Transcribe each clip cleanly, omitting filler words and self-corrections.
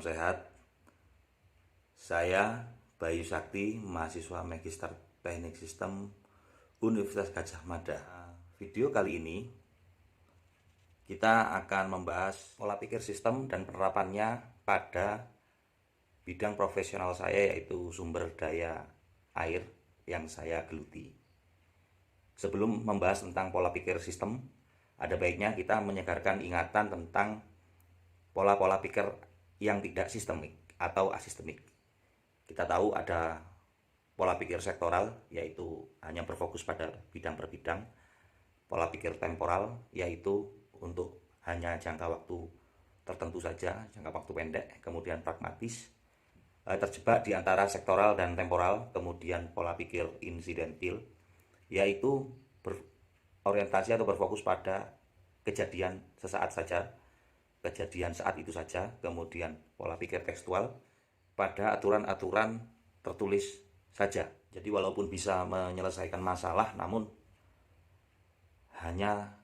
salam sehat. Saya Bayu Sakti, mahasiswa Magister Teknik Sistem Universitas Gadjah Mada. Video kali ini kita akan membahas pola pikir sistem dan penerapannya pada bidang profesional saya, yaitu sumber daya air yang saya geluti. Sebelum membahas tentang pola pikir sistem, ada baiknya kita menyegarkan ingatan tentang pola-pola pikir yang tidak sistemik atau asistemik. Kita tahu ada pola pikir sektoral, yaitu hanya berfokus pada bidang per bidang. Pola pikir temporal, yaitu untuk hanya jangka waktu tertentu saja, jangka waktu pendek. Kemudian pragmatis, terjebak di antara sektoral dan temporal. Kemudian pola pikir insidentil, yaitu berorientasi atau berfokus pada kejadian sesaat saja, kejadian saat itu saja. Kemudian pola pikir tekstual, pada aturan-aturan tertulis saja. Jadi walaupun bisa menyelesaikan masalah, namun hanya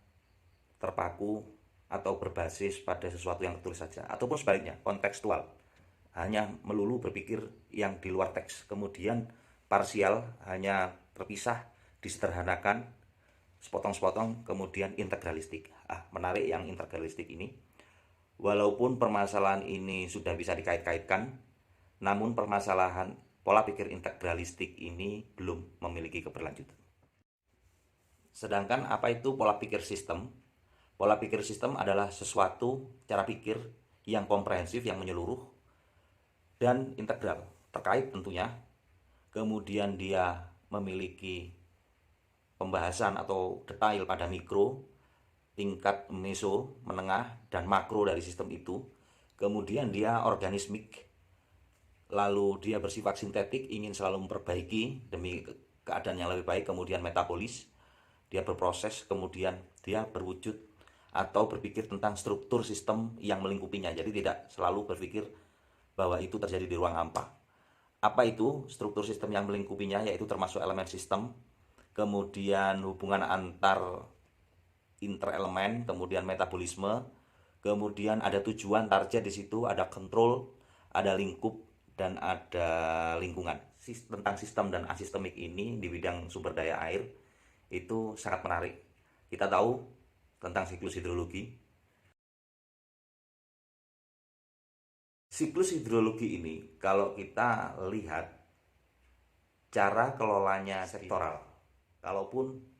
terpaku atau berbasis pada sesuatu yang tertulis saja. Ataupun sebaliknya, kontekstual, hanya melulu berpikir yang di luar teks. Kemudian parsial, hanya terpisah, disederhanakan, sepotong-sepotong. Kemudian integralistik. Menarik yang integralistik ini. Walaupun permasalahan ini sudah bisa dikait-kaitkan, namun permasalahan pola pikir integralistik ini belum memiliki keberlanjutan. Sedangkan apa itu pola pikir sistem? Pola pikir sistem adalah sesuatu cara pikir yang komprehensif, yang menyeluruh dan integral, terkait tentunya. Kemudian dia memiliki pembahasan atau detail pada mikro, tingkat meso, menengah, dan makro dari sistem itu. Kemudian dia organismik, lalu dia bersifat sintetik, ingin selalu memperbaiki demi keadaan yang lebih baik. Kemudian metabolis, dia berproses. Kemudian dia berwujud atau berpikir tentang struktur sistem yang melingkupinya. Jadi tidak selalu berpikir bahwa itu terjadi di ruang hampa. Apa itu struktur sistem yang melingkupinya? Yaitu termasuk elemen sistem, kemudian hubungan antar interelemen, kemudian metabolisme, kemudian ada tujuan, target di situ, ada kontrol, ada lingkup, dan ada lingkungan. Tentang sistem dan asistemik ini di bidang sumber daya air itu sangat menarik. Kita tahu tentang siklus hidrologi. Siklus hidrologi ini kalau kita lihat cara kelolanya sektoral, kalaupun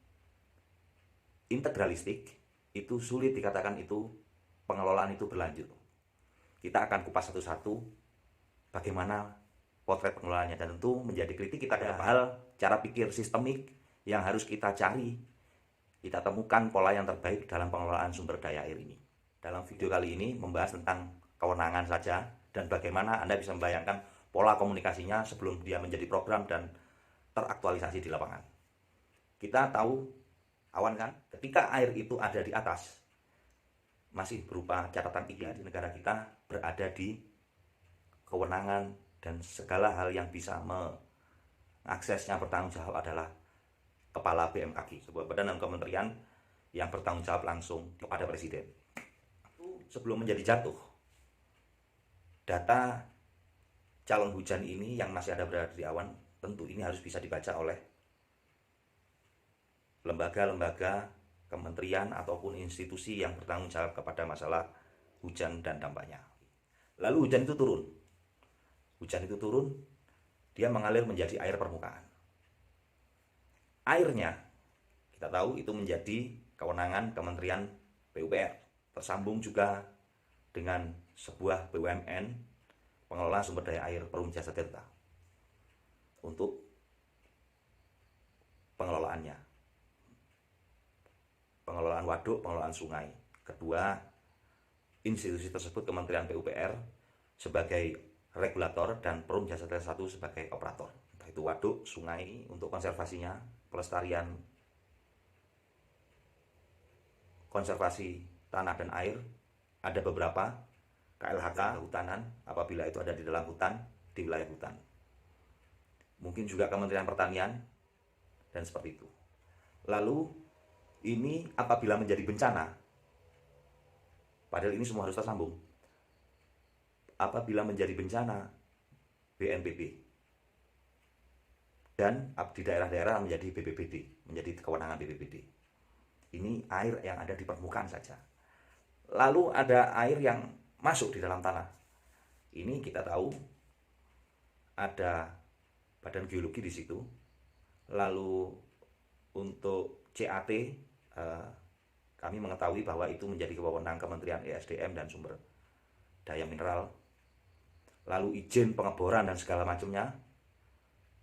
integralistik, itu sulit dikatakan itu pengelolaan itu berlanjut. Kita akan kupas satu-satu bagaimana potret pengelolaannya, dan tentu menjadi kritik kita ada hal cara pikir sistemik yang harus kita cari, kita temukan pola yang terbaik dalam pengelolaan sumber daya air ini. Dalam video kali ini membahas tentang kewenangan saja dan bagaimana Anda bisa membayangkan pola komunikasinya sebelum dia menjadi program dan teraktualisasi di lapangan. Kita tahu awan kan, ketika air itu ada di atas, masih berupa catatan tiga, di negara kita berada di kewenangan dan segala hal yang bisa mengaksesnya bertanggung jawab adalah Kepala BMKG, sebuah badan dan kementerian yang bertanggung jawab langsung kepada Presiden. Sebelum menjadi jatuh, data calon hujan ini yang masih ada berada di awan, tentu ini harus bisa dibaca oleh lembaga-lembaga, kementerian ataupun institusi yang bertanggung jawab kepada masalah hujan dan dampaknya. Lalu hujan itu turun. Hujan itu turun, dia mengalir menjadi air permukaan. Airnya, kita tahu itu menjadi kewenangan Kementerian PUPR. Tersambung juga dengan sebuah BUMN, pengelola sumber daya air Perum Jasa Tirta, untuk pengelolaannya. Pengelolaan waduk, pengelolaan sungai. Kedua, institusi tersebut Kementerian PUPR sebagai regulator dan Perum Jasa Tirta 1 sebagai operator. Entah itu waduk, sungai untuk konservasinya, pelestarian, konservasi tanah dan air. Ada beberapa KLHK, kehutanan, apabila itu ada di dalam hutan, di wilayah hutan. Mungkin juga Kementerian Pertanian, dan seperti itu. Lalu ini apabila menjadi bencana, padahal ini semua harus tersambung. apabila menjadi bencana BNPB, dan di daerah-daerah menjadi BPBD, menjadi kewenangan BPBD. Ini air yang ada di permukaan saja. Lalu ada air yang masuk di dalam tanah. Ini kita tahu ada badan geologi di situ. Lalu untuk CAT, kami mengetahui bahwa itu menjadi kewenangan Kementerian ESDM dan Sumber Daya Mineral. Lalu izin pengeboran dan segala macamnya,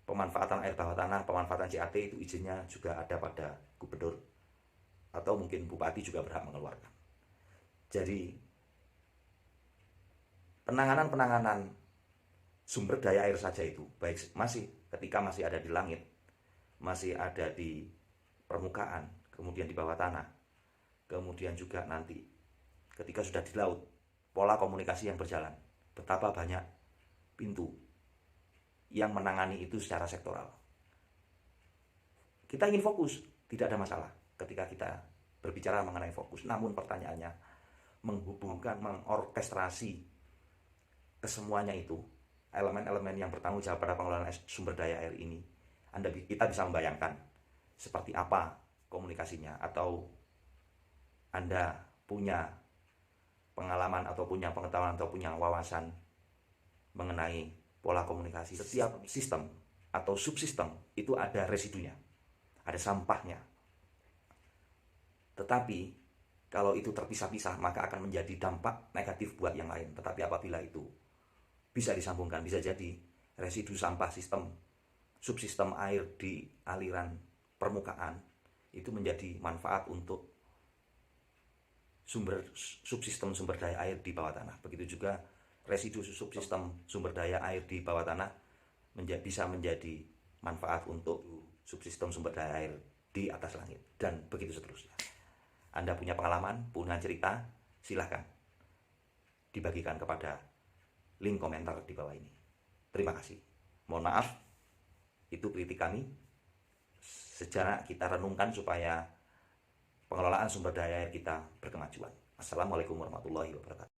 pemanfaatan air bawah tanah, pemanfaatan CAT itu izinnya juga ada pada gubernur, atau mungkin bupati juga berhak mengeluarkan. Jadi penanganan sumber daya air saja itu, baik ketika masih ada di langit, masih ada di permukaan, kemudian di bawah tanah, kemudian juga nanti ketika sudah di laut, pola komunikasi yang berjalan, betapa banyak pintu yang menangani itu secara sektoral. Kita ingin fokus, tidak ada masalah ketika kita berbicara mengenai fokus. Namun pertanyaannya, menghubungkan, mengorkestrasi kesemuanya itu, elemen-elemen yang bertanggung jawab pada pengelolaan sumber daya air ini, kita bisa membayangkan seperti apa komunikasinya, atau Anda punya pengalaman atau punya pengetahuan atau punya wawasan mengenai pola komunikasi. Setiap sistem atau subsistem itu ada residunya, ada sampahnya. Tetapi kalau itu terpisah-pisah, maka akan menjadi dampak negatif buat yang lain. Tetapi apabila itu bisa disambungkan, bisa jadi residu sampah subsistem air di aliran permukaan itu menjadi manfaat untuk subsistem sumber daya air di bawah tanah. Begitu juga residu subsistem sumber daya air di bawah tanah bisa menjadi manfaat untuk subsistem sumber daya air di atas langit, dan begitu seterusnya. Anda punya pengalaman, punya cerita, silahkan dibagikan kepada link komentar di bawah ini. Terima kasih. Mohon maaf, itu kritik kami. Sejarah kita renungkan supaya pengelolaan sumber daya air kita berkemajuan. Assalamualaikum warahmatullahi wabarakatuh.